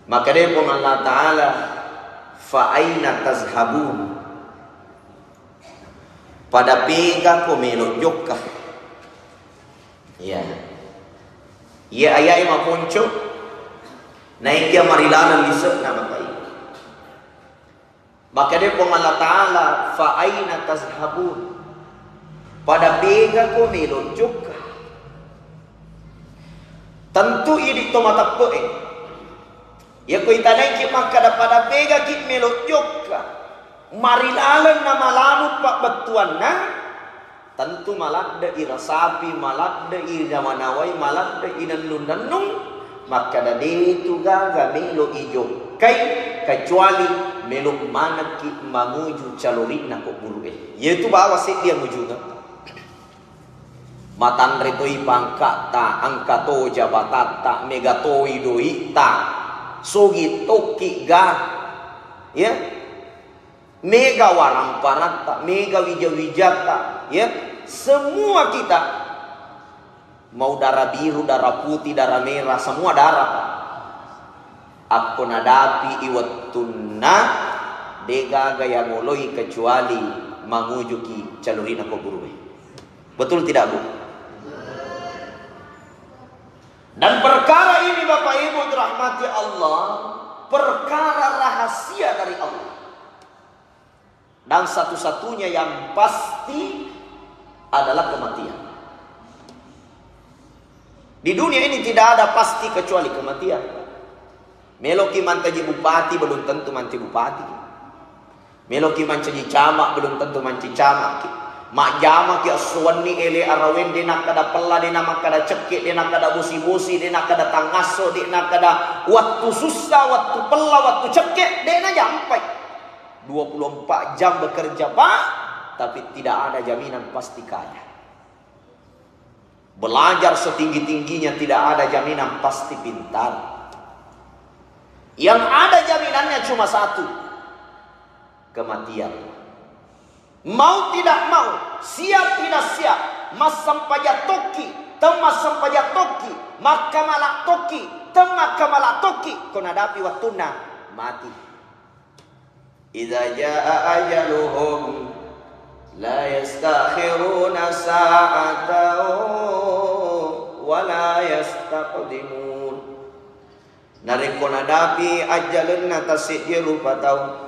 Maka dia pun Allah Ta'ala, fa aina tazhabun, pada pega ko melok jokka. Ya. Ya ayai mapunco naik dia marilanan lisep nama kai. Maka dia pun Allah Ta'ala, fa aina tazhabun, pada pega ko melok jokka. Tentu ini to mata pe. Ya ko itanai ki maka pada pega ki melok jokka. Marilalan nama lalu pak betuan na. Tentu malat de irasapi, malat de iramanawai, malat de inanun-nanung. Maka dari itu gaga melo ijo kai kecuali melo mana ki manguju calorin na ko burue. Yaitu bawa sih dia mujuga. Matan retoi pangkat ta angkato jabatan ta megatoi doi ta sogi toki ga ya mega waramparata, mega wija-wijata, ya. Semua kita mau darah biru, darah putih, darah merah, semua darah. Aku nadapi iwattunna dega gaya moloi kecuali mangujuki calurin aku buruwe. Betul tidak, Bu? Dan perkara ini Bapak Ibu dirahmati Allah, perkara rahasia dari Allah. Dan satu-satunya yang pasti adalah kematian. Di dunia ini tidak ada pasti kecuali kematian. Meloki mantaji bupati belum tentu manci bupati. Meloki mancaji camak belum tentu manci camak. Mak jama ki aswani ele arawen de nakada pella de namakada cekik de nakada busi-busi de nakada tangaso de nakada waktu susah waktu pella waktu cekik de na jampai. 24 jam bekerja Pak, tapi tidak ada jaminan pasti kaya. Belajar setinggi-tingginya tidak ada jaminan pasti pintar. Yang ada jaminannya cuma satu, kematian. Mau tidak mau, siap tidak siap, mas sampaja toki, temas sampaja toki, maka malak toki, temaka malak toki, kau nadapi waktuna mati. Idza jaa ajaluhum la yastakhiruna sa'atan wa la yastaqdimun. Nariko nadapi ajalna tasjiru patau.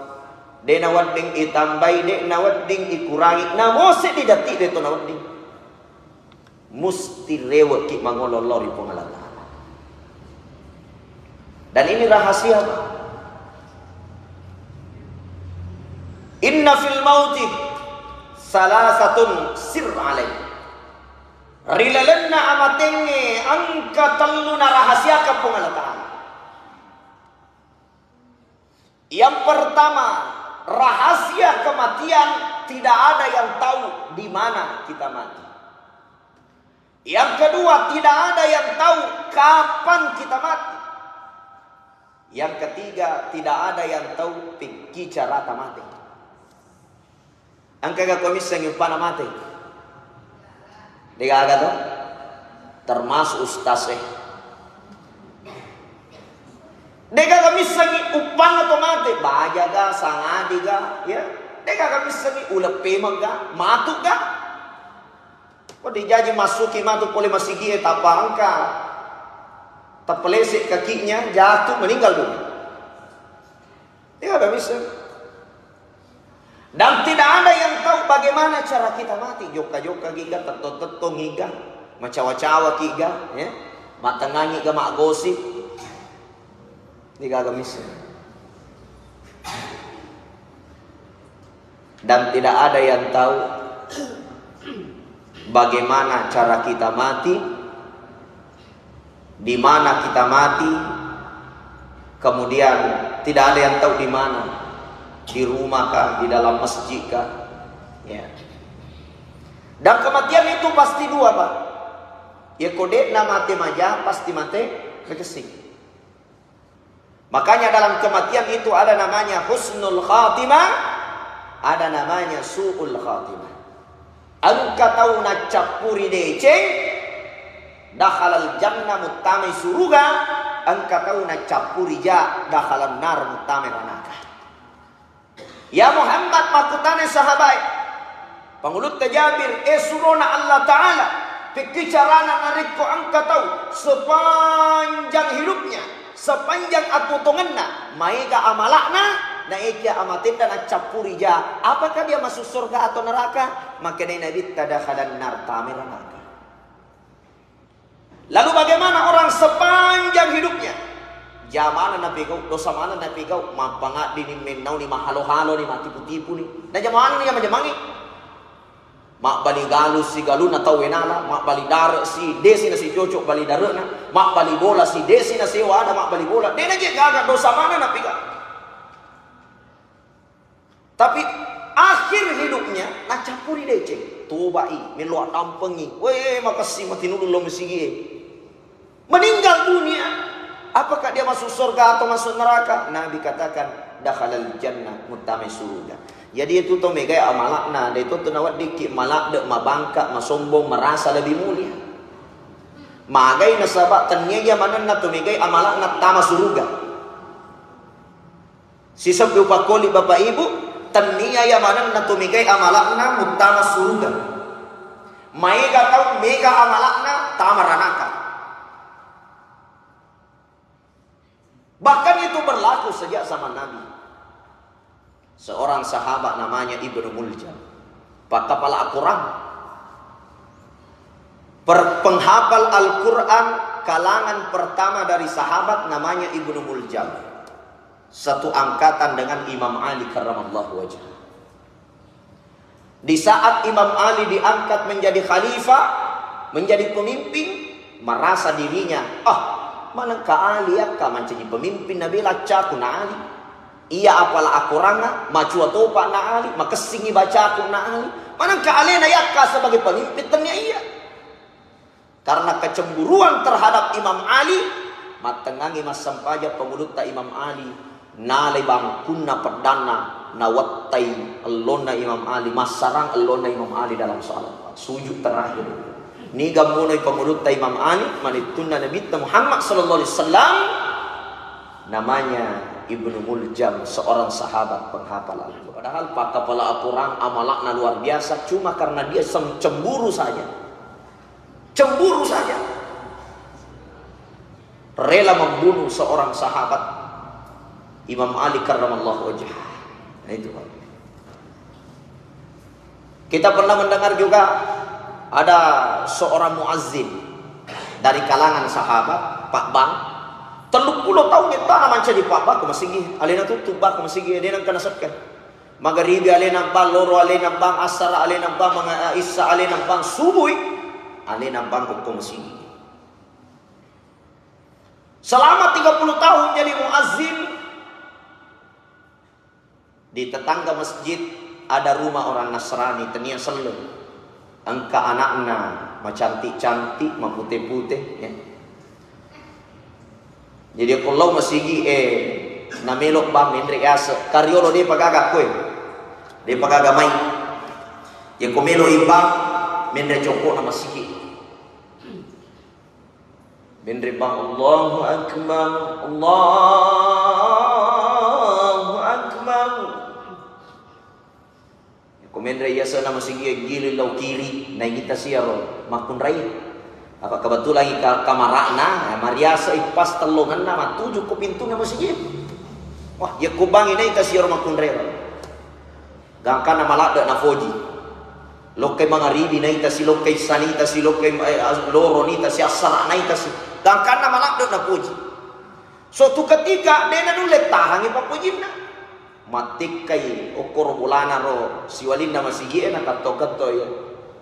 De nawadding itambai, de nawadding ikurangi, namose di detik de to nawadding. Musti rewe ki mangololori pengalatan. Dan ini rahasia Pak. Inna fil mauti salasatun sir alaih. Rilalanna amatenge angka telluna rahasia ka pengalatan. Yang pertama, rahasia kematian tidak ada yang tahu di mana kita mati. Yang kedua, tidak ada yang tahu kapan kita mati. Yang ketiga, tidak ada yang tahu pergi cara mati. Angka komisi yang upana mati. Dia agak tu termasuk ustaz Deka kami sangi upang atau mati, baja ga, sangadi ga, ya. Deka kami sangi ulap pemang ga, matuk ga. Kau dijaji masuki matuk boleh masigi tapangka, terpelesek kakinya, jatuh meninggal dulu. Deka kami sangi. Dan tidak ada yang tahu bagaimana cara kita mati. Joka-joka giga, teto-teto giga, macawa-cawa giga, ya. Matangangi ga mak gosip. Digagamis. Dan tidak ada yang tahu bagaimana cara kita mati, di mana kita mati, kemudian tidak ada yang tahu di mana, di rumah kah, di dalam masjid kah, ya. Dan kematian itu pasti dua Pak. Ya kode na mati maja pasti mati bekesing. Makanya dalam kematian itu ada namanya husnul khatimah, ada namanya su'ul khatimah. Angka tahu na capuri deceng, dakhalal jannah mutami suruga, engkau tahu na capuri ja dakhalan nar mutameranaka. Ya Muhammad makutane sahabat pangulut Jabir surona Allah Ta'ala pikicarana nariko engkau tahu sepanjang hidupnya, sepanjang atutunganna maiga amalakna na ikia amatinda na capuri ja. Apakah dia masuk surga atau neraka? Maka Nabi tadakhalan nar tameranaka. Lalu bagaimana orang sepanjang hidupnya jamana na pigaw, dosa mana na pigaw, mapanga di menau ni mahalo-halo ni matipu-tipu ni. Na jamana ni majamangi. Mak bali galu si galu na tawenala, mak bali dar si desi na si cocok bali darena, mak bali bola si desi na si wada mak bali bola. Dia lagi gagal dosa mana na pigaw. Tapi akhir hidupnya na campuri dece, tobai, meluat tampengi. Weh makasih mati nulu lo mesigi. Meninggal dunia, apakah dia masuk surga atau masuk neraka? Nabi katakan dakhalal jannah mutame surga. Jadi itu to megai amalakna, dia itu nawat dikit malak dek mabangka, masombong, merasa lebih mulia. Magai nasabak tanya mana na to megai amalakna tama surga. Sisa berupa koli bapak ibu, tania ya mana na to megai amalakna mutama surga. Maiga tahu mega amalakna tama ranaka. Bahkan itu berlaku sejak zaman Nabi. Seorang sahabat namanya Ibnu Muljam, pak kepala Al-Quran, penghafal Al-Quran kalangan pertama dari sahabat namanya Ibnu Muljam. Satu angkatan dengan Imam Ali karramallahu wajhah. Di saat Imam Ali diangkat menjadi khalifah, menjadi pemimpin, merasa dirinya, mana ka Ali ya ka menjadi pemimpin Nabi laca ku na Ali. Iya apalah akuranga macua topa na Ali, makesingi baca ku na Ali. Mana ka Ali na ya ka sebagai pemimpin tanya iya. Karena kecemburuan terhadap Imam Ali, matengangi mas sampaja penguluta Imam Ali, nalai bangkuna perdana nawattai elona Imam Ali, masarang elona Imam Ali dalam salat sujud terakhir. Ni gamunay penguluta Imam Ali manituna Nabi Muhammad sallallahu alaihi wasallam, namanya Ibnu Muljam, seorang sahabat penghafal Al-Quran. Padahal pak kepala Al-Quran amalakna luar biasa, cuma karena dia cemburu saja. Cemburu saja. Rela membunuh seorang sahabat Imam Ali karramallahu wajhah. Nah itu Pak. Kita pernah mendengar juga ada seorang muazzin dari kalangan sahabat, Pak Bang. 30 tahun kita naman siya di Pak Bang, kumasigi. Alina tutup ba, kumasigi. Alina kanasatkan. Magharibi alina bang, loro alina bang, asara alina bang, mga isa alina bang, subuh alina bang kumasigi. Selama 30 tahun jadi muazzin. Di tetangga masjid ada rumah orang Nasrani, tenia selu. Angka anakna macantik-cantik, maputih-putih ya. Jadi kalau masigi namelok bang Hendrik asa karyolo dia pagaga koy. Dia pagaga mai. Yang komelo ibang mendre cokok na masigi. Mendre bang Allahu akbar, Allahu akbar. Komendre yasa na masigi gili law kiri na kita siya ro makun rai. Apa kebetulan kamarakna Mariasa ipas telungan nama tujuh ke pintu nama masjid. Wah, ya kubang ini kita siar makundrera. Gangkan nama lada na foji. Lokai mangaribi na ita si lokai sanita si lokai loro nita si asara na ita si. Gangkan nama lada na foji. Suatu ketika dia nulet tahangi papujim na. Matikai okor bulana ro siwalin nama masjid na kato-kato ya.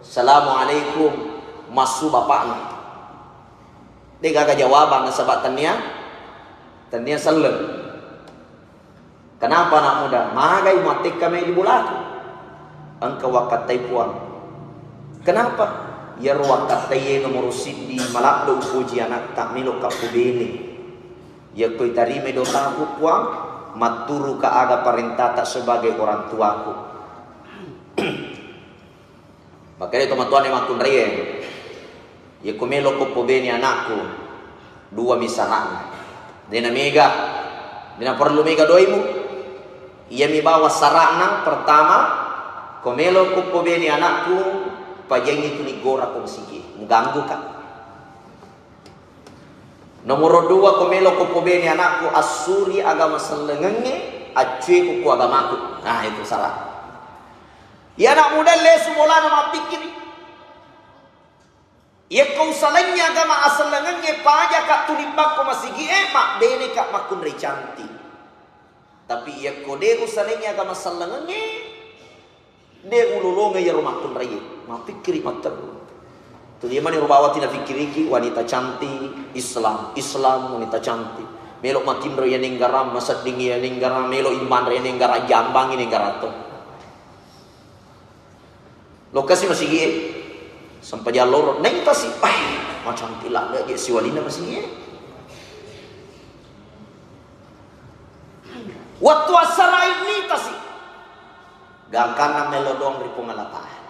Assalamualaikum. Masu bapaknya. Dia gak jawaban sahabat tania selem. Kenapa anak muda? Magai matik kami di bulaku. Engkau wakatai puan. Kenapa? Ya wakatai nomor sidi malak do uji anak tak milo kapubini. Ya koi tarime do tahu puan maturu ka aga parentata sebagai orang tuaku. Makanya teman-teman yang makun rien. Ya kumelo ko po beni anakku dua misaran. Dena mega, dena perlu mega doimu. Ia mi bawa sarana pertama, komelo ko pobeni anakku, pajengi tu ligora ko sigi, mengganggu kak. Nomor 2, komelo ko pobeni anakku asuri agama selengenge, acui ku agamaku. Nah itu salah. Ya anak muda lesu mola nama pikir. Ya kau salahnya agama aselengenge paja kak tulibak ko masigi mak bene kak makun cantik. Tapi ya kode usalahnya agama selengenge de ululonga ya rumah kun raya. Ma pikiri mater. Tu dia mani rubawati na fikiriki wanita cantik Islam wanita cantik. Melok makin raya ninggaram masad dingi ya ninggaram melok iman raya ninggara jambang ini ninggarato. Lokasi masih gie sampai jalur neng tasi macam tilak dia si walina masih gie. Waktu asara ini tasi gakana melodong ri pungala taala.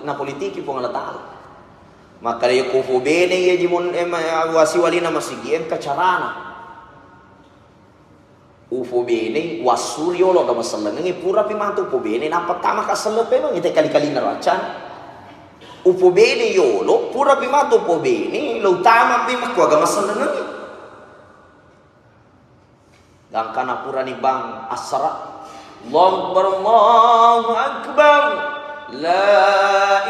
Na politiki pungala taala. Maka dia kufu bene ya jimun wasi walina masih gie kacarana. Ufo bene wasuryo lo gama selengenge pura pimantu upo bene na pertama ka selepe mang ite kali-kali naracan. Upo bene yolo pura pimantu upo bene lo utama pimak ko agama selengenge. Gangkana pura ni bang asra. Allahu akbar. La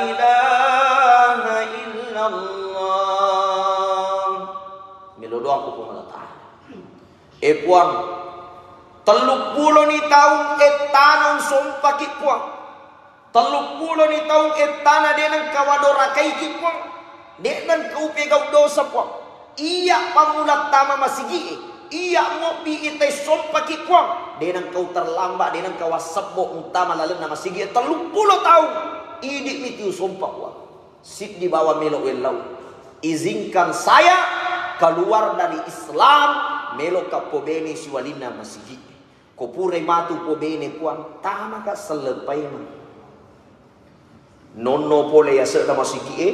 ilaha illallah. Milo doang ko pumala puang 30 ni tahun etanon sompa kitpuang 30 ni tahun etana denang kawadora kai kitpuang denang kaupe gau dosa puang iya pamulat tama masigi iya ngopi itai sompa kitpuang denang kau terlambat denang kawasabbo utama lalu nama masigi 30 tahun idik mitiu sompa puang sip di bawah melo welau izinkan saya keluar dari Islam melo kapobeni siwalina masigi kopure matu pobene puang tama ka selepai man nono pole ya sedang masigi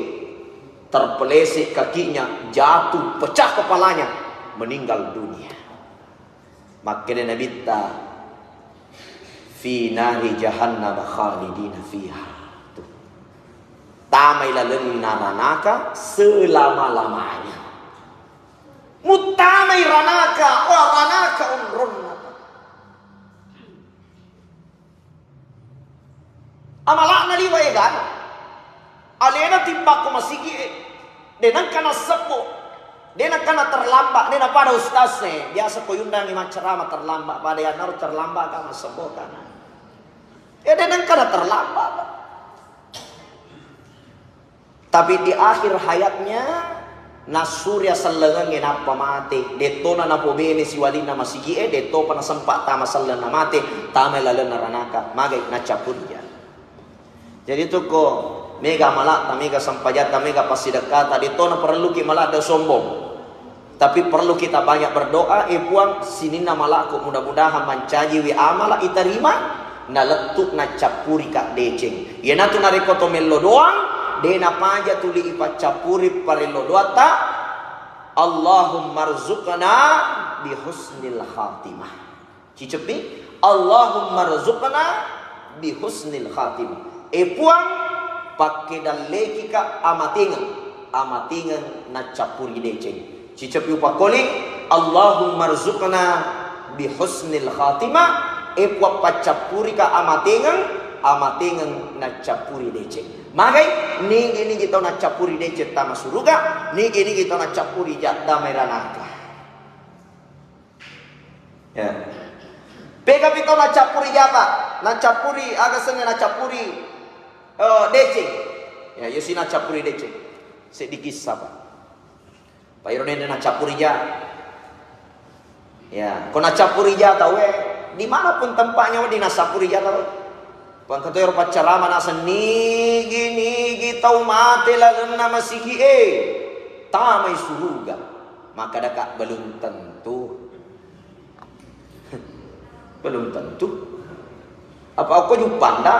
terpeleset kakinya jatuh pecah kepalanya meninggal dunia makanya Nabi ta fi nari jahannam khalidina fiha tamai laleng naranaka selama-lamanya mutamai ranaka wa ranaka unrun amalak na liwa egan alena timbak ko masigi denang kana sepo denang kana terlambat denang pada ustaz biasa ko yundang imam ceramah terlambat pada yang naruh terlambat kana sepo kana denang kana terlambat tapi di akhir hayatnya nasurya selengenge napa mate detona na pobene siwalina masigi deto pana sempat tama selena mate tama lalena ranaka magai na capurja. Jadi itu ko mega malak mega sampajata mega pasidakata detona perlu ki malak da sombong. Tapi perlu kita banyak berdoa puang sinina malakku mudah-mudahan mancaji wi amala iterima na letuk na capuri kak deceng. Ye natu na rekoto mello doang dena paja tuli ipa capuri parello doata Allahumma rzuqna bi husnil khatimah. Cicepi Allahumma rzuqna bi husnil khatimah. Puang pakai dan leki ka amatingan na capuri deceng. Cicepi upa koling Allahumma rzuqna bi husnil khatimah. Puang pa capuri ka amatingan na capuri deceng. Magai ni ini kita na capuri deceng tama suruga, ni ini kita na capuri jat damai ranaka. Ya. Pega kita na capuri japa, na capuri aga senga na capuri deceng. Ya yosina capuri deceng. Sedikit sabar. Pak Irone na capuri ja. Ya, kona capuri ja tahu dimanapun tempatnya di nasapuri ja tahu. Pangkatoy pacarama na nigi tau mate lagen na masigi tamay suruga maka daka belum tentu belum tentu apa aku jupanda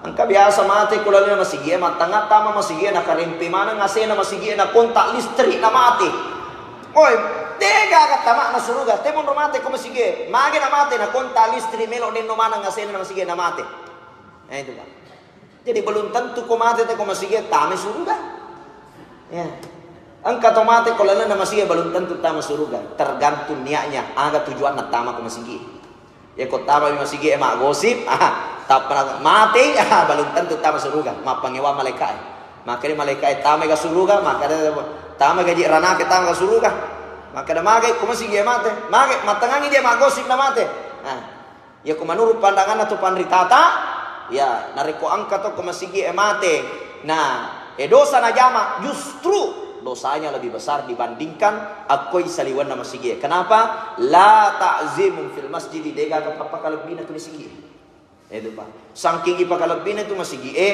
angka biasa mate kula na masigi matanga tama masigi na karimpi mana ngase na masigi na kontak listrik na mate Oi, dega kata mak na suruga, temon romate ko masige. Mage na mate na konta listri melo den no mana ngasena na masige na mate. Itu Pak. Jadi belum tentu ko mate te ko masige tame suruga. Ya. Angka tomate ko lala na masige belum tentu tama suruga. Tergantung niatnya, aga tujuan na tama ko masige. Ya ko tama masige emak gosip, tapra mate, belum tentu tama suruga. Mapangewa malaikat. Makanya malaikat tama ga suruga, maka tama gaji rana ke tama ga suruga. Maka da magai ko masige mate. Magai matangangi dia mak gosip na mate. Ya ko menurut pandangan atau pandritata, ya nariko angka to ko masige mate. Nah, dosa na jama justru dosanya lebih besar dibandingkan akoi saliwan nama sige. Kenapa? La ta'zimun fil masjid dega kapapa kalebina tu sige. Itu Pak. Saking ipa kalebina tu masige.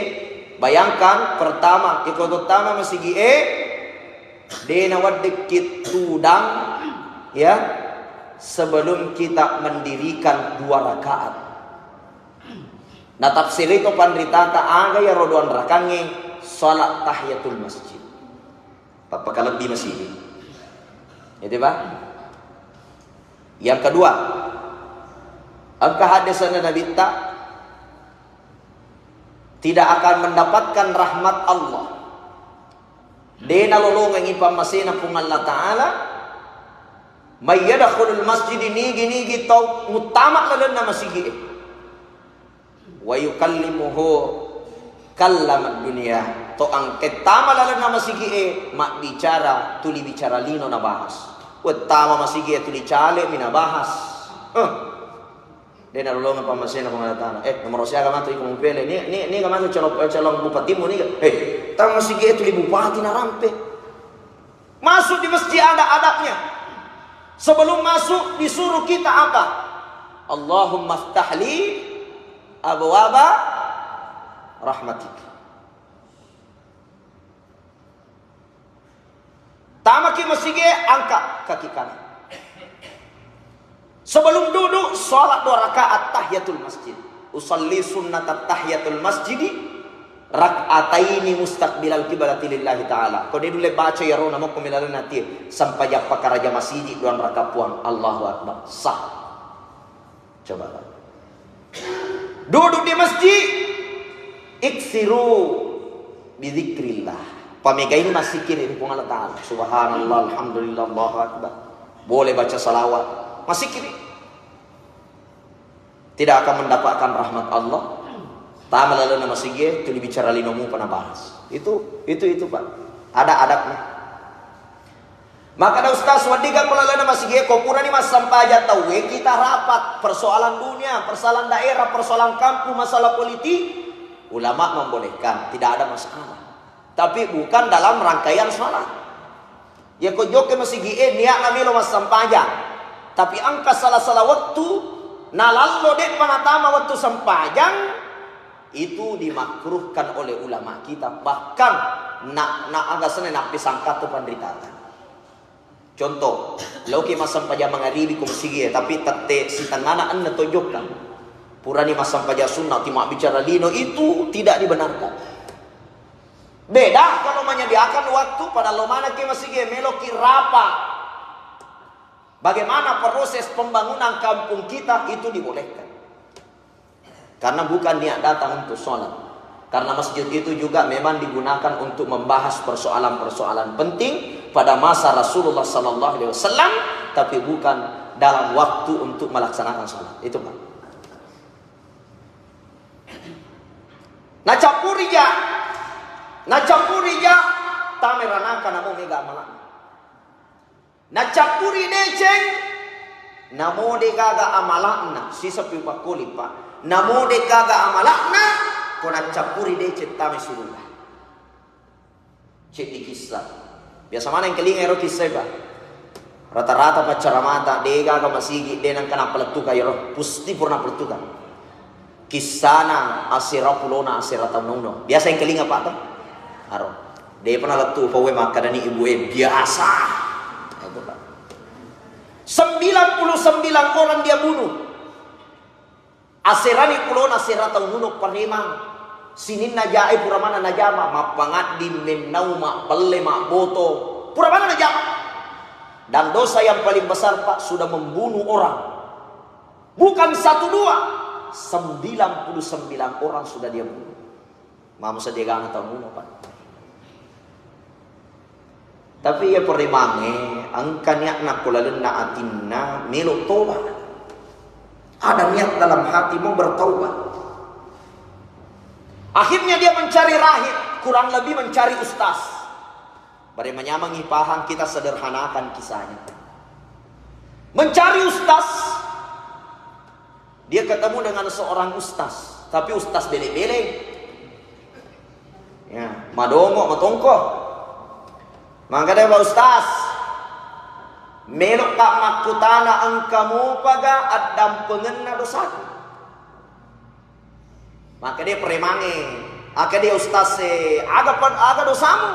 Bayangkan pertama ikut utama masige dena wadikit tudang ya sebelum kita mendirikan 2 rakaat. Nah tafsir itu pandritata aga ya rodoan rakange salat tahiyatul masjid. Apakah lebih masih? Itu Pak. Yang kedua, angka hadis Nabi tidak akan mendapatkan rahmat Allah. Dena lolongan ipam masina pung Allah Ta'ala. May yadkhulul masjid nigi tau mutamak lalan na masigi. Wa yukallimuhu kallamat dunia. To ang ketama lalan na masigi mak bicara tuli bicara lino na bahas. Tama masigi tuli chale minabahas. Dia nalolongan pamasena pangalatan. Nomor siya ka mato ikong pele. Ni ka mato calong bupati mo ni. Tama masigi tuli bupati na rampe. Masuk di masjid ada adabnya. Sebelum masuk disuruh kita apa? Allahumma ftahli abwaba rahmatik. Tamaki masige angkat kaki kanan. Sebelum duduk salat 2 rakaat tahiyatul masjid. Usalli sunnat tahiyatul masjid rak'ataini mustaqbilal qiblati lillahi ta'ala. Kau dulu baca ya rona mo kumilalan nanti sampai japa karaja masjid 2 rakaat puang Allahu akbar. Sah. Coba. Duduk di masjid iksiru bidzikrillah. Pamega ini masih kiri di Allah Ta'ala. Subhanallah, alhamdulillah, Allahu akbar. Boleh baca salawat. Masih kiri. Tidak akan mendapatkan rahmat Allah. Tama lalu nama sige, tu bicara linomu pernah bahas. Itu Pak. Ada adabnya. Maka ada ustaz wadiga kalau lalu nama sige, kopura ni mas sampai aja tahu. Kita rapat persoalan dunia, persoalan daerah, persoalan kampung, masalah politik. Ulama membolehkan, tidak ada masalah. Tapi bukan dalam rangkaian sholat. Ya kau joke masih niat namilo mas sampajang. Tapi angka salah-salah waktu nalallo dek panatama waktu sampajang itu dimakruhkan oleh ulama kita. Bahkan nak agak seneng nak pisangkat tu pandritata. Contoh, lauki mas sampajang mengaribi kum sige tapi tete si tanana anda tojokkan. Purani mas sampajang sunnah timak bicara lino itu tidak dibenarkan. Beda kalau menyediakan waktu pada lomana ke masih meloki rapa. Bagaimana proses pembangunan kampung kita itu dibolehkan. Karena bukan niat datang untuk sholat. Karena masjid itu juga memang digunakan untuk membahas persoalan-persoalan penting pada masa Rasulullah Sallallahu Alaihi Wasallam, tapi bukan dalam waktu untuk melaksanakan sholat. Itu Pak. Nah campuri ja tamerana kana mo mega malak. Na campuri deceng namo de gaga amalakna sisa pipa kulipa. Namo de gaga amalakna kona campuri deceng tame suruga. Cek di kisah. Biasa mana yang kelinga ero kisah ba? Rata-rata pacaramata de gaga masigi de nang kana peletuka ero pusti purna peletuka. Kisana asira pulona asira tamuno. Biasa yang kelinga Pak tuh. Aro. Dia pernah letu pawe makan ni ibu biasa. Itu Pak. 99 orang dia bunuh. Asirani pulon asira tamuno parima. Sinin najai pura mana najama mapangat di menau mak belle mak boto. Pura mana najama. Dan dosa yang paling besar Pak, sudah membunuh orang. Bukan 1, 2, 99 orang sudah dia bunuh. Mamu dia gak tahu Pak. Tapi ya perimange angka niat nak kulalun na atinna melok tobat. Ada niat dalam hati mau bertaubat. Akhirnya dia mencari rahib, kurang lebih mencari ustaz. Bari menyamangi paham, kita sederhanakan kisahnya. Mencari ustaz. Dia ketemu dengan seorang ustaz, tapi ustaz bele-bele. Ya, madongo, matongko. Maka dia Pak Ustaz, melok kak makutana engkamu paga adam pengenna dosaku. Maka dia perimange, maka dia Ustaz aga dosamu.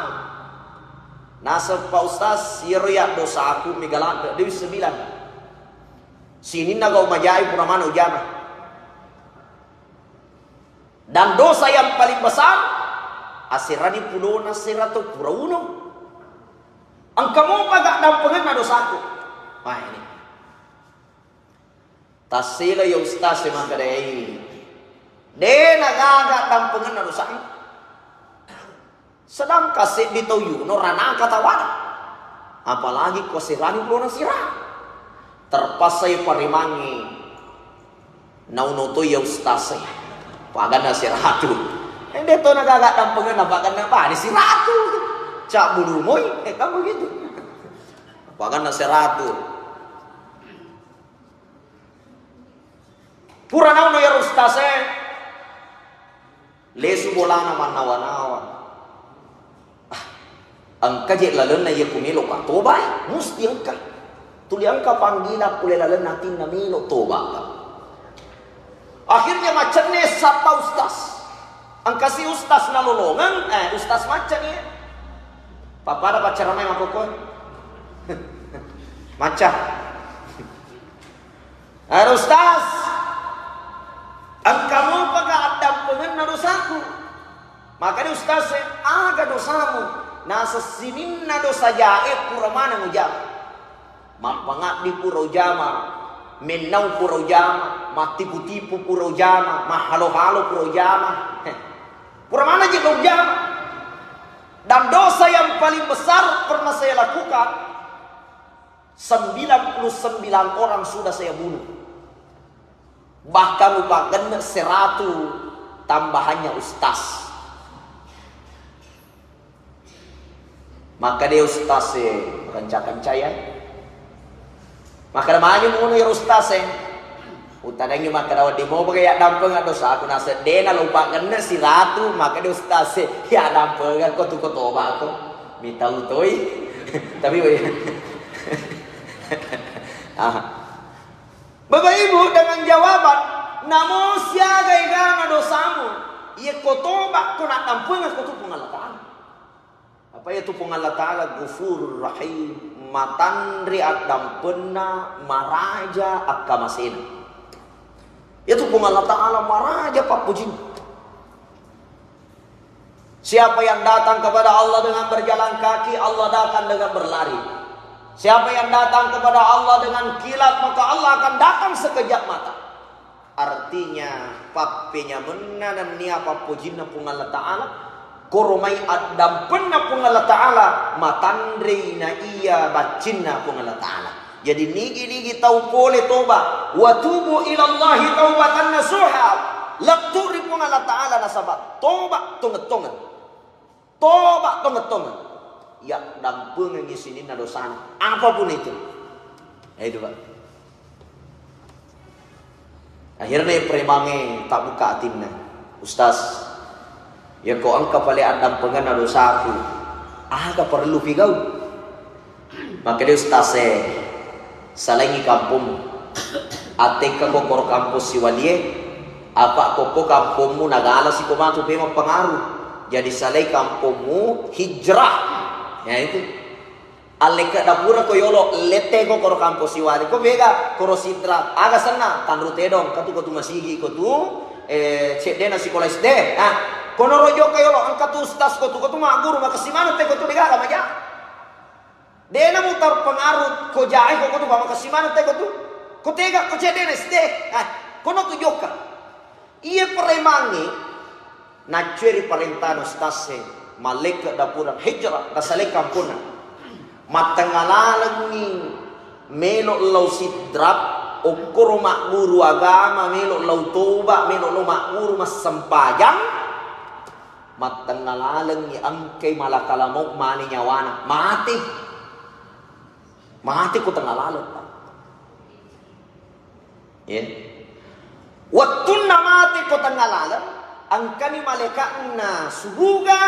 Nasab Pak Ustaz, siroyak dosaku migalat dewi 9. Sini nagau majai pura mana ujama. Dan dosa yang paling besar, asirani pulau nasiratu pura uno. Engkamu pagak dampengan na dosaku. Wah ini. Tasila ya Ustaz maka dai. De nagagak dampengan na dosaku. Sedang kasih ditoyu no rana katawan. Apalagi ko sirani pulau nasira. Terpasai parimangi. Naunoto ya Ustaz. Pagan nasiratu. Ende to nagagak dampengan na pagan na ba ni siratu. Cak bulu moy, kan begitu. Bahkan nasiratu. Pura naon ya Ustaz lesu bolana manawa-nawa. Angka je lalen na ye kumilo ka toba, musti angka. Tuli angka panggila kule lalen natin na milo toba. Akhirnya macamnya sapa Ustaz. Angka si Ustaz na lolongan, Ustaz macamnya. Papa ada pacar ramai makokon. Maca. Ustaz, engkamu paga adam pengen dosaku. Maka ni Ustaz aga dosamu. Nasa sinin na dosa jae pura mana ngujam. Mapangat di pura jama, menau pura jama, matipu-tipu pura jama, mahalo-halo pura jama. Pura mana je jama? Dan dosa yang paling besar pernah saya lakukan, 99 orang sudah saya bunuh. Bahkan upakan 100 tambahannya Ustaz. Maka dia Ustaz rencakan caya. Maka namanya muna ya Ustaz Utananya maka dapat di mau pakai dampeng dosa aku nasa dena lupa kena si ratu maka dia Ustaz ya dampeng kau tu kau toba aku minta utoi tapi Bapak Ibu dengan jawaban namo siaga igana dosamu ia kau toba kau nak dampeng kau tu pengalatan apa itu pengalatan Ghafurur Rahim matandri adam pena maraja akamasin. Itu pun Allah Ta'ala maraja Pak Pujin. Siapa yang datang kepada Allah dengan berjalan kaki, Allah datang dengan berlari. Siapa yang datang kepada Allah dengan kilat, maka Allah akan datang sekejap mata. Artinya, papenya mena dan nia Pak Pujin pun Allah Ta'ala. Koromai adam pena pun Allah Ta'ala. Matandri na iya bacinna pun Allah Ta'ala. Jadi nigi tahu boleh toba. Wa tubu ilallahi taubatan nasuha. Lakturi pun Allah Ta'ala nasabat. Toba tonget-tonget. Toba tonget-tonget. Ya dampungan ngisinin na dosana. Apapun itu. Itu Pak. Akhirnya perimange tak buka atimna. Ustaz. Ya kau angka paling adam pengen na dosaku. Aga perlu figau. Maka dia Ustaz salangi kampung atek ka kokor kampus si walie apa koko kampungmu nagala si komatu pema pengaruh jadi salai kampungmu hijrah ya itu aleka dapura ko yolo lete kokor kampus si walie ko bega korosidra aga sana tanru tedong katu masigi ko tu cek dena sekolah SD kono rojo ka yolo angkatu ustaz ko tu maguru makasimano te ko tu bega maja Dena mutar pengaruh ko jai ko tu bama kasimana te ko tu. Ko tega ko cedene ste. Kono tu joka. Ia peremangi na ceri parentano stase malaikat dapuran hijrah da sale kampuna. Matangalalangi melo lau sidrap okoro makmuru agama melo lau toba melo lau makmuru mas sempajang matangalalang ni angkay malakalamok mani nyawana mati ko tangalalang ya waktu na mati ko tangalalang ang kani malaikat na suruga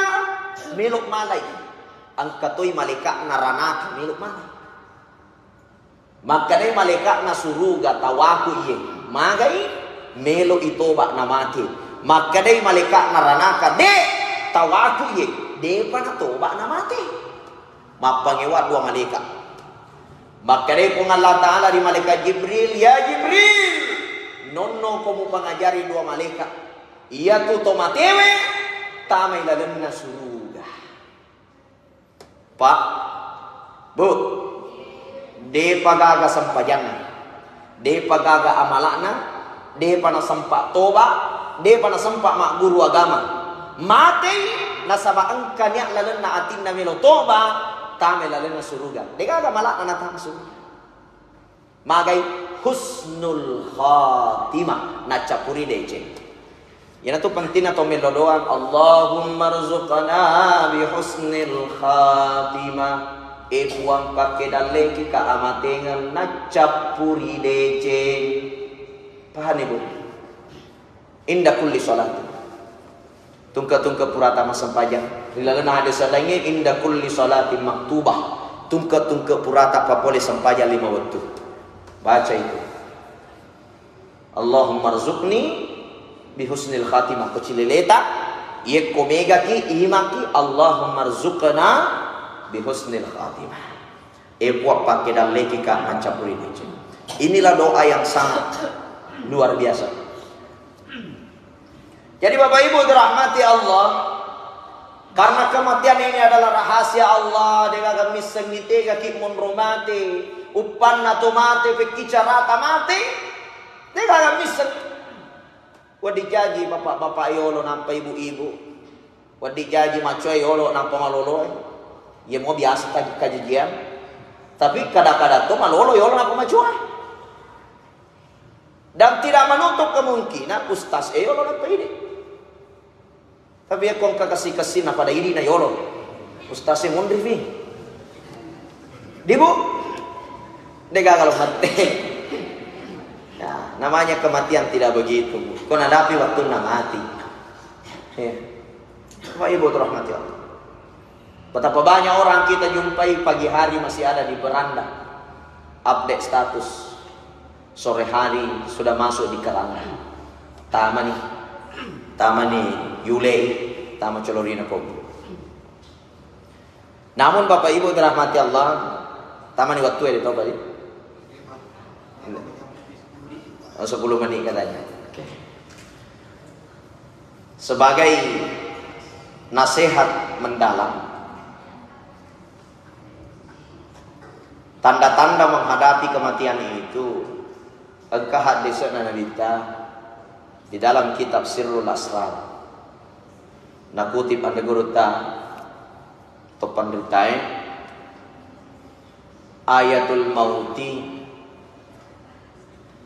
melok malay ang katoy malaikat na ranaka melok malay. Maka dai malaikat na suruga tawaku iye magai melo itoba na mati. Maka dai malaikat na ranaka de tawaku iye de pa na toba na mati. Mapangewa dua malaikat. Maka dai kung Allah Ta'ala di malaikat Jibril, ya Jibril nonno ko mo pangajari dua malaikat. Iya tu tomatewe tamay lalim na suruga. Pak Bu de pagaga sampajana, de pagaga amalana, de pana sampa toba, de pana sampa mak guru agama. Mati nasaba angkanya lalan na atin na melo toba, tame lalan na suruga. De gaga malana na tama suruga. Magay husnul khatimah na capuri deje. Yan ito pangtina to meloloan Allahumma rzuqna bi husnil khatimah. Epuang pakai daleki ka amatengan nacapuri dece. Paham ibu? Indah kulli salat. Tungka purata masampajang. Rilana ada salangnya indah kulli salatin maktubah. Tungka purata papole sampajang 5 waktu. Baca itu. Allahumma rzuqni bi husnil khatimah kecilileta. Ye komega ki imaki Allahumma rzuqna bihusnil khatimah. Buat pakai dan leki ka mancapuri dece. Inilah doa yang sangat luar biasa. Jadi Bapak Ibu dirahmati Allah, karena kematian ini adalah rahasia Allah. Dengan miseng nitega ki monromate, upan nato mate pekicarata mate. Dengan miseng. Wadi jaji bapak-bapak yolo nampa ibu-ibu. Wadi jaji macoy yolo nampa maloloy. Ya mau biasa kajian, tapi kadang-kadang tuh malolo yolo nak macuai. Dan tidak menutup kemungkinan ustaz yolo nak ini. Tapi ya kong kasih na pada ini na yolo. Ustaz yang mondri ni. Dibu, dega kalau mati. Nah, namanya kematian tidak begitu. Kau nadapi waktu nak mati. Ya. Bapak Ibu rahmati Allah. Betapa banyak orang kita jumpai pagi hari masih ada di beranda, update status. Sore hari sudah masuk di kalangan. Tamani Yulei, Tama Colorina Kopi. Namun Bapak Ibu dirahmati Allah, tamani waktu ya ditahu tadi. 10 menit katanya. Sebagai nasihat mendalam, tanda-tanda menghadapi kematian itu engkau hadisna nabita di dalam kitab Sirrul Asrar. Nakutip anda guruta topan deritain ayatul mauti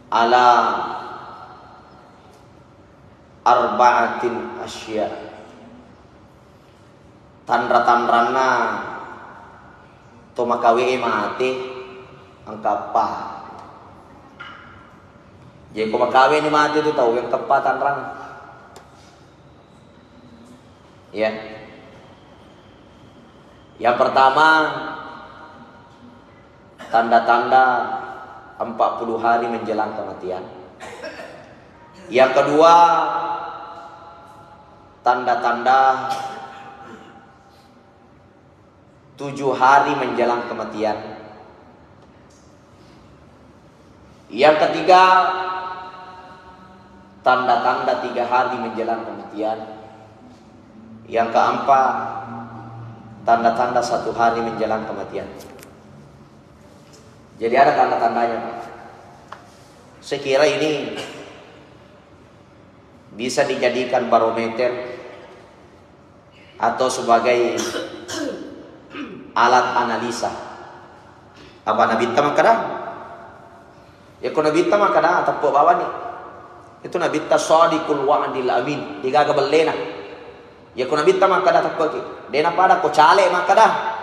ala arba'atin asya. Tanda-tandana to makawi mati ang kapa. Jadi kung makawi ni mati itu tahu yang kepatan rang. Ya. Yang pertama tanda-tanda 40 hari menjelang kematian. Yang kedua tanda-tanda 7 hari menjelang kematian. Yang ketiga tanda-tanda 3 hari menjelang kematian. Yang keempat tanda-tanda 1 hari menjelang kematian. Jadi ada tanda-tandanya. Saya kira ini bisa dijadikan barometer atau sebagai alat analisa. Apa Nabi makada? Ya kau Nabi makada atau bawa ni? Itu Nabi sadiqul wa'dil amin. Digaga belena. Ya kau Nabi makada tak pergi. Dena pada kau cale makada.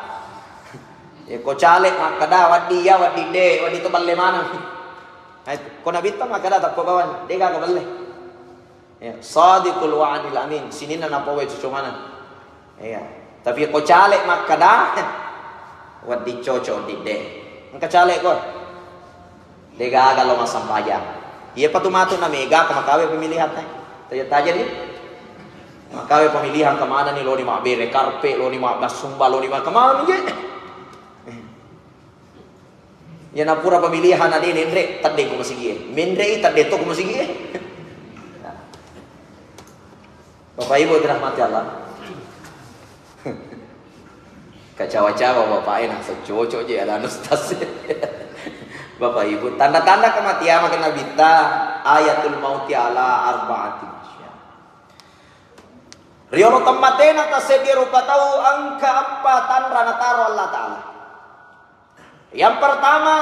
Ya kau cale makada wadi ya wadi de wadi tu balle mana? Kau Nabi makada tak bawa ni. Digaga belle. Ya sadiqul wa'dil amin. Sini na napawe cucu mana? Ya. Tapi kau cale makada. Wadi cocok di de. Engkau cale kau. Digaga lo masam pajak. Iya patumato na mega kamakawe pemilihan tay. Tanya ni. Makawe pemilihan kemana nih lo ni mak bere karpe, lo ni mak basumba, lo ni mak kemana ni? Ya na pura pemilihan na ni nendre tade ko masigi. Mendre tade to ko masigi. Bapak Ibu dirahmati Allah. Kacawa-cawa bapak enak secocok je ala ustaz. Bapak Ibu, tanda-tanda kematian makin Nabi ayatul mauti ala arba'atin. Riolo tamatena tasediru patau angka apa tanda nataro Allah Ta'ala. Yang pertama,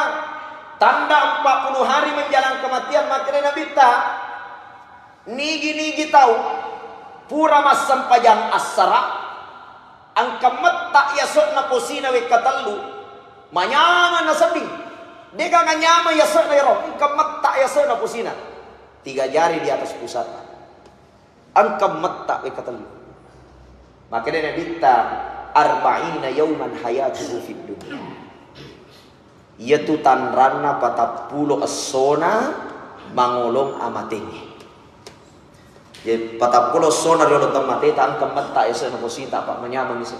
tanda 40 hari menjelang kematian makin Nabi nigi tahu pura masam pajang asara angka mata yasokna posina we katallu manyaman na sabing. Deka nganyama yasokna yaro angka mata yasokna posina 3 jari di atas pusat angka mata we katallu. Makanya Nabi arba'ina yauman hayatuhu fid dunya. Yaitu tanrana patapulo asona mangolong amatenge. Jadi patapulo asona riolo tamate ta angka mata yasokna posita pak menyama misa.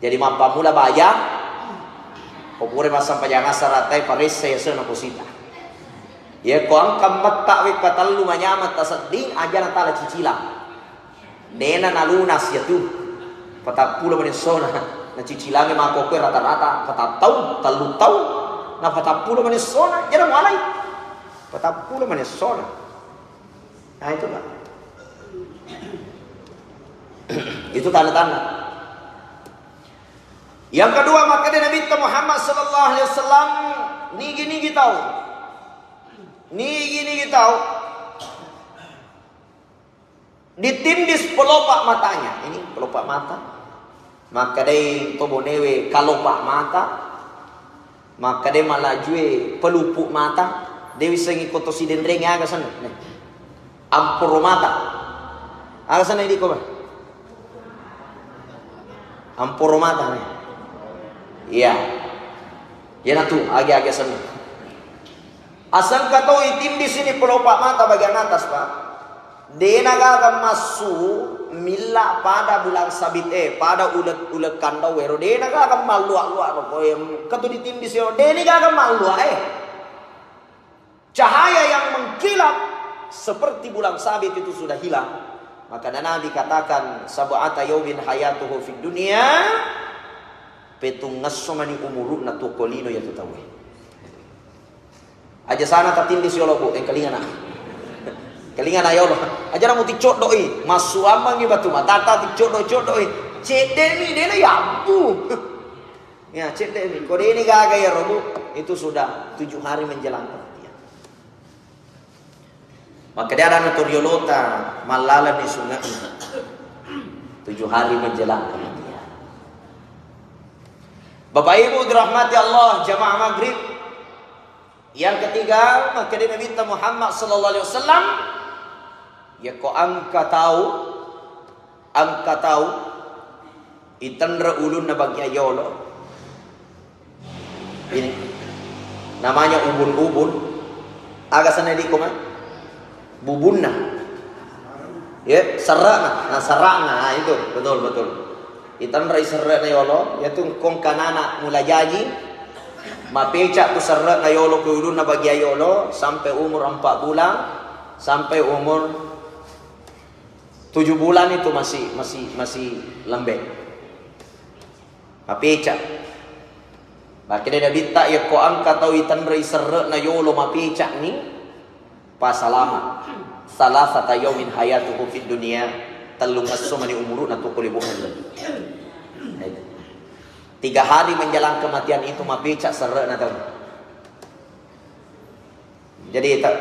Jadi mampa mula baya opure masam pajanga saratai parese yasokna posita. Ya ko angka mata we katallu menyama tasadding aja natala cicilang. Nena nalunas ya tuh 40 menit sona na cicilange mako ko rata-rata 4 tahun 3 tahun na 40 menit sona jadi mulai 40 menit sona. Nah itu Pak. Itu tanda-tanda. Yang kedua maka Nabi Muhammad sallallahu alaihi wasallam nigi tahu. Nigi tahu. Ditindis pelopak matanya. Ini pelopak mata. Maka dia tobonewe kalopak mata. Maka dia malajue pelupuk mata. Dia bisa ngikut si dendreng yang agak sana. Ampur mata. Agak sana ini kau bah. Ampur mata nih. Iya. Ya tu agak-agak sana. Asal kau itindis ini pelopak mata bagian atas Pak. Denaga masuk mila pada bulan sabit pada ulet kandau wero denaga maluak ko katu ditindis yo denaga maluak cahaya yang mengkilap seperti bulan sabit itu sudah hilang. Maka Nabi katakan sab'ata yaumin hayatuhu fid dunya petung ngasomani umuruna tuqolino ya tutawe aja sana tatindis yo lobo kelingan kelingan ayo aja namu ticot doi masu amang batu matata ticot doi cek demi dena ya bu ya cek demi kode ini gaga ya robu itu sudah 7 hari menjelang kematian. Maka dia ada notoriolota malala di sungai 7 hari menjelang kematian. Bapak Ibu dirahmati Allah jamaah maghrib. Yang ketiga maka dia Nabi Muhammad sallallahu alaihi wasallam ya ko angka tahu itandra ulun na bagya yolo ini namanya ubun agak sana di koma bubunna ya sarana itu betul itandra isarra na yolo ya tu kong kanana mula jaji mapeca tu sarra na yolo ko ulun na bagya yolo sampai umur 4 bulan sampai umur 7 bulan itu masih lembek. Mapeca. Maka dia bita ya ko angka tau itan rai serre na yolo mapicak ni pasalama. Salasata yaumin hayatuhu fid dunia talung asumani umuru na tukulibuhan. 3 hari menjelang kematian itu mapicak serre na tau. Jadi tak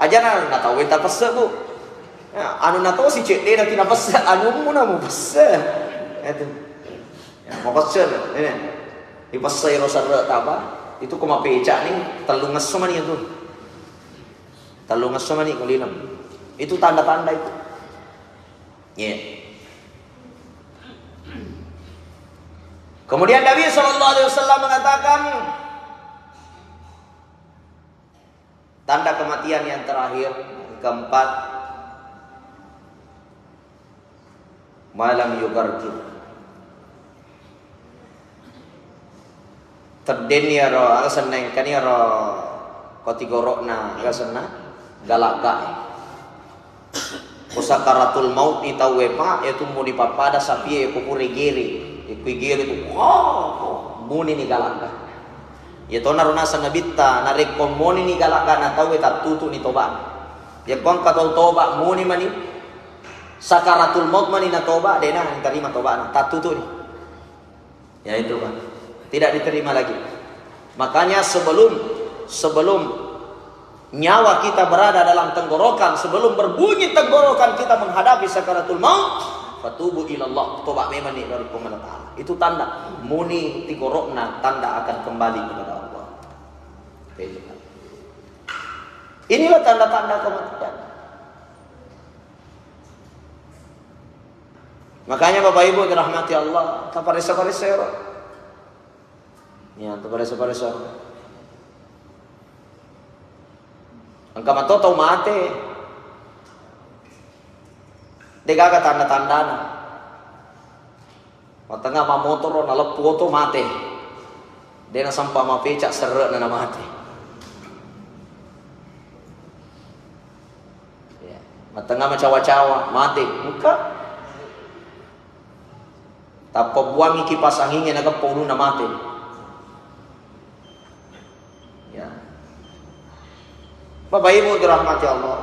aja na tahu kita pese bu. Ya, anu na tahu si cek dia nanti na pese anu mu na mu pese. Itu. Ya, mau pese ini. Di pese ro serre ta apa? Itu ko mapicak ni telung asumani itu. Telung asumani kulinam. Itu tanda-tanda itu. Ya. Kemudian Nabi SAW mengatakan tanda kematian yang terakhir keempat, malam yugarkir. Terden ya ro alasan neng kan ya ro kotigorokna alasan na galak gae. Kusakaratul maut itawe pa itu mau dipapada sapi ku purigiri. Iku giri tu muni ni galak gae. Ya to naruna sanabita narik komoni ni galak gae na tawe tatutu ni toba. Ya kon ka toba muni mani sakaratul maut mani na toba dena terima toba na tatutu ni. Ya itu kan. Tidak diterima lagi. Makanya sebelum nyawa kita berada dalam tenggorokan, sebelum berbunyi tenggorokan kita menghadapi sakaratul maut, fatubu ilallah, tobat memang dari Allah Ta'ala. Itu tanda muni tigorokna, tanda akan kembali kepada Allah. Inilah tanda-tanda kematian. Makanya Bapak Ibu dirahmati Allah, kaparisa-parisa ya, parisa-parisa. Angka mato tau mate. Dega tanda-tanda na. Matanga ma motor na lepo to mate. Dena sampa ma pecak serre na mate. Ya, matanga ma cawa-cawa mate. Muka. Tapos buang kipas anginnya na kapuno na mate. Bapak Ibu dirahmati Allah.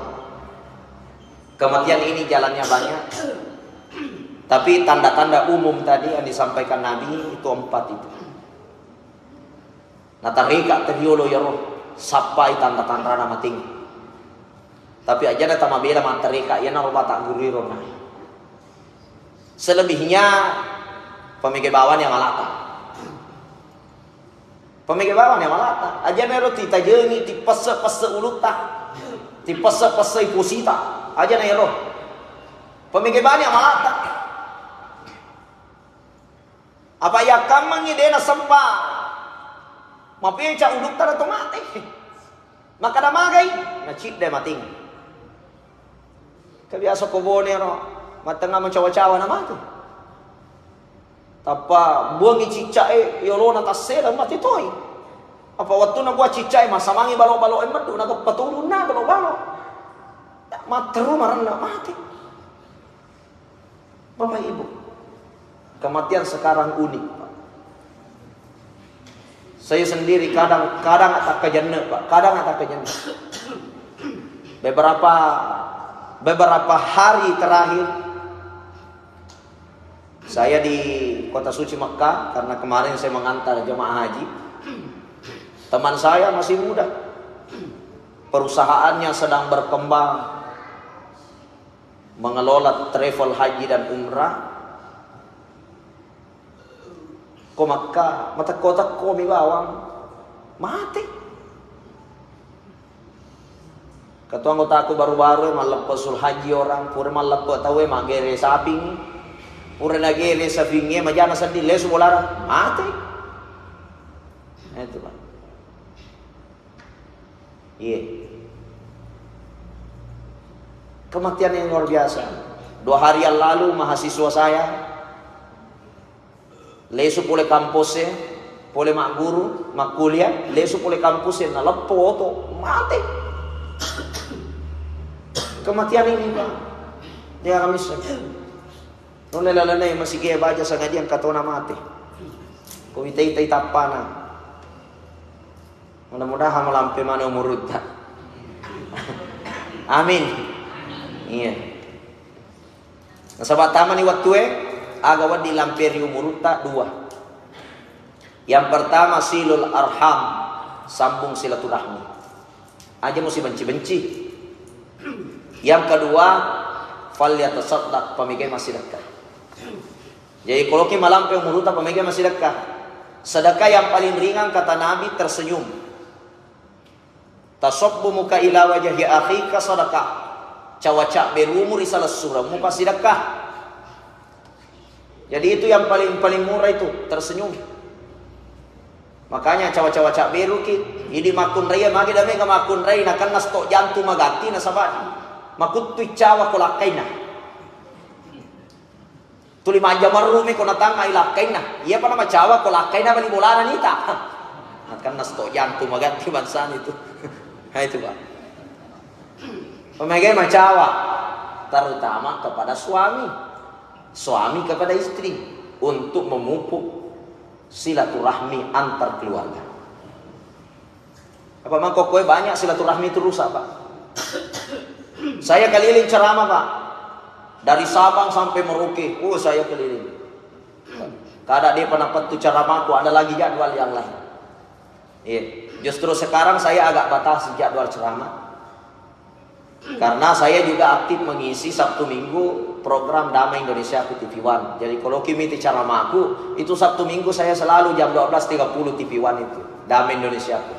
Kematian ini jalannya banyak. Tapi tanda-tanda umum tadi yang disampaikan Nabi itu 4 itu. Natarika terhiolo ya roh. Sampai tanda-tanda nama tinggi. Tapi aja nata mabela matarika ya naroba tak guriro nah. Selebihnya pemikir bawan yang malata. Pemikir bawan yang malata. Aja nero ti tajengi ti pese-pese uluta. Ti pese-pese ipusita. Aja nero. Pemikir bawan yang malata. Apa ya kamang ide na sempa. Mapica ulukta na tomate. Maka damagay na chip de mating. Kabiasa ko bo nero. Matanga man cawa-cawa na mati. Tapa buang icicae yolo na tasera matitoy. Apa waktu na buat cicae masamangi balo-balo emadu na patulun na balo-balo. Materu maranda mati. Bapak Ibu, kematian sekarang unik, Pak. Saya sendiri kadang atak kejenne, Pak. Kadang atak kejenne. Beberapa hari terakhir saya di kota suci Mekah karena kemarin saya mengantar jemaah haji. Teman saya masih muda. Perusahaannya sedang berkembang. Mengelola travel haji dan umrah. Ko Mekah, mata kota ko mi bawang mati. Ketua anggota aku baru-baru maleposul haji orang, pura malepo tawe magere saping. Pura nagere sa binge majana sa dile subolara mati. Itu Pak. Iya. Kematian yang luar biasa. 2 hari yang lalu mahasiswa saya lesu pole kampusnya, pole mak guru, mak kuliah, lesu pole kampusnya na lepo to mati. Kematian ini Pak. Dia kami Nung nalalana yung masigaya baja sa ngadiang katona mati. Kung itay-itay tapana. Mudah-mudahan melampai mana umur tak. Amin. Iya. Nah, sahabat taman ni waktu agawan dilampiri umur tak dua. Yang pertama silul arham, sambung silaturahmi. Aja mesti benci-benci. Yang kedua falyatasaddaq, pamigay masedekah. Jadi kalau kita malampai umur tak pamigay masedekah. Sedekah yang paling ringan kata Nabi tersenyum. Tasabbu muka ila wajhi akhika sadaqah. Cawacak berumur isalah surah muka sedekah. Jadi itu yang paling murah itu, tersenyum. Makanya cawa-cawa beru ki idi makun raya magi dame ka makun raya na kan nasto jantu magati na sabat makut tu cawa ko lakaina tuli manja marumi ko natanga ilakaina iya pa na macawa ko lakaina bali bolana nita kan nasto jantu magati bansan itu ha itu ba pemegay macawa terutama kepada suami kepada istri untuk memupuk silaturahmi antar keluarga. Apa mangkok kue banyak silaturahmi itu rusak, Pak. Saya keliling ceramah, Pak. Dari Sabang sampai Merauke. Oh, saya keliling. Kada dia pernah petu ceramahku, ada lagi jadwal yang lain. Iya. Justru sekarang saya agak batasi jadwal ceramah. Karena saya juga aktif mengisi Sabtu Minggu program Damai Indonesia aku TV One. Jadi kalau kimi ceramahku itu Sabtu Minggu saya selalu jam 12.30 TV One itu Damai Indonesia aku.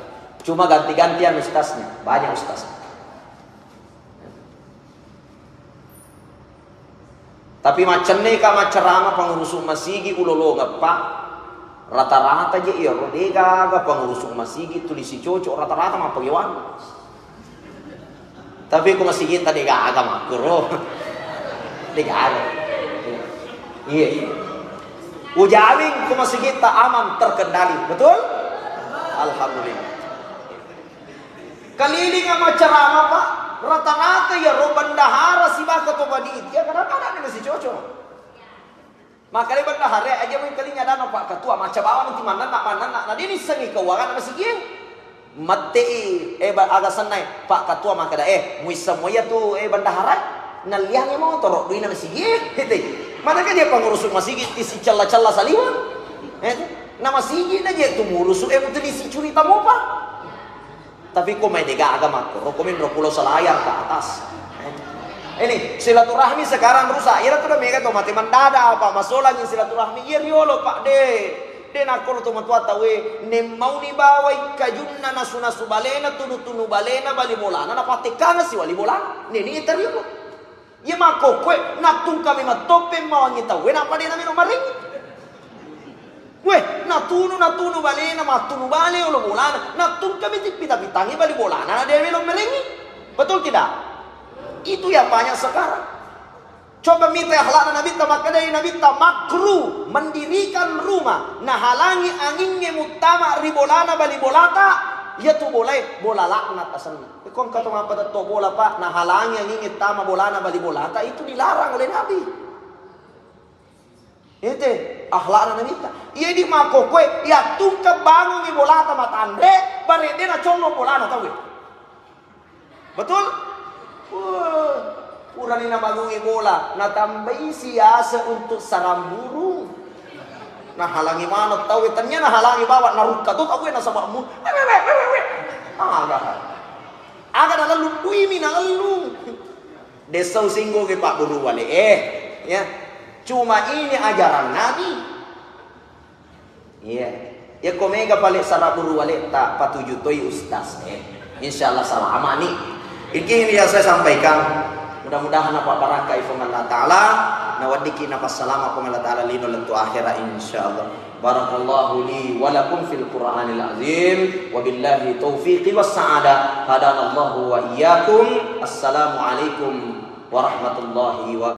Cuma ganti-gantian ustaznya, banyak ustaz. Tapi macam ni kama ceramah pengurus masigi ulolo ngapa rata-rata je iya rodega ga pengurus masigi tulisi cocok rata-rata mah pegawai. Tapi aku masih kita di agama kuro, di agama. Iya. Ujawing aku masih kita aman terkendali, betul? Alhamdulillah. Keliling sama ceramah Pak, rata-rata ya roh bendahara si baka to badit, ya kadang-kadang masih cocok. Makanya bendahara aja mungkin kalinya dana Pak ketua macam bawah nanti mana nak ini seni keuangan masih gini. Mati aga sanai Pak Ketua maka dah muisa moya tu bendahara naliang mau torok duit na masjid mana kan dia pengurus masjid isi calla-calla saliwan na masjid na dia tu ngurus tu isi curi tamu Pak tapi kok main dega agama ko komen pulau selayar ke atas ini silaturahmi sekarang rusak ira tu dah mega tu mati mandada apa masalah ni silaturahmi iya riolo Pak de nak kalau tuh matuat tahu mau ni bawai kajunna nasu balena tunu balena bali bolana na patikana si wali bolana ni teriu ye mako kue natung kami matope mau ni tahu na pade na mino maring we natunu balena matunu bale ulo bolana natung kami pita-pitangi bali bolana na dia mino maring betul tidak itu yang banyak sekarang. Coba minta akhlak Nabi maka dari Nabi makruh mendirikan rumah nah halangi anginnya mutama ribolana bali bolata ya tu boleh bola laknat asal kon kata apa to bola Pak nah halangi anginnya tama bolana bali bolata itu dilarang oleh Nabi itu akhlak Nabi iya di mako kue ya tungka bangun ni bolata matande bare dia na collo bolana tahu betul Urani na magungi bola, natambahi siasa untuk sarang burung. Nah halangi mana tahu tanya nah halangi bawa naruka tu tahu na sabakmu. Aga na lalu kuimi na lalu. Desau singgo ke Pak Guru wale ya. Cuma ini ajaran Nabi. Iya. Ya komega pale sarang buru wale tak patujutoi ustaz Insyaallah salah amani. Ini yang saya sampaikan. Mudah-mudahan apa barakah ifam Allah Ta'ala nawadiki nafas salam akum Allah Ta'ala lino lentu akhirah insyaallah barakallahu li walakum fil Qur'anil azim wabillahi taufiqi was sa'adah hadanallahu wa iyyakum assalamu alaikum warahmatullahi wabarakatuh.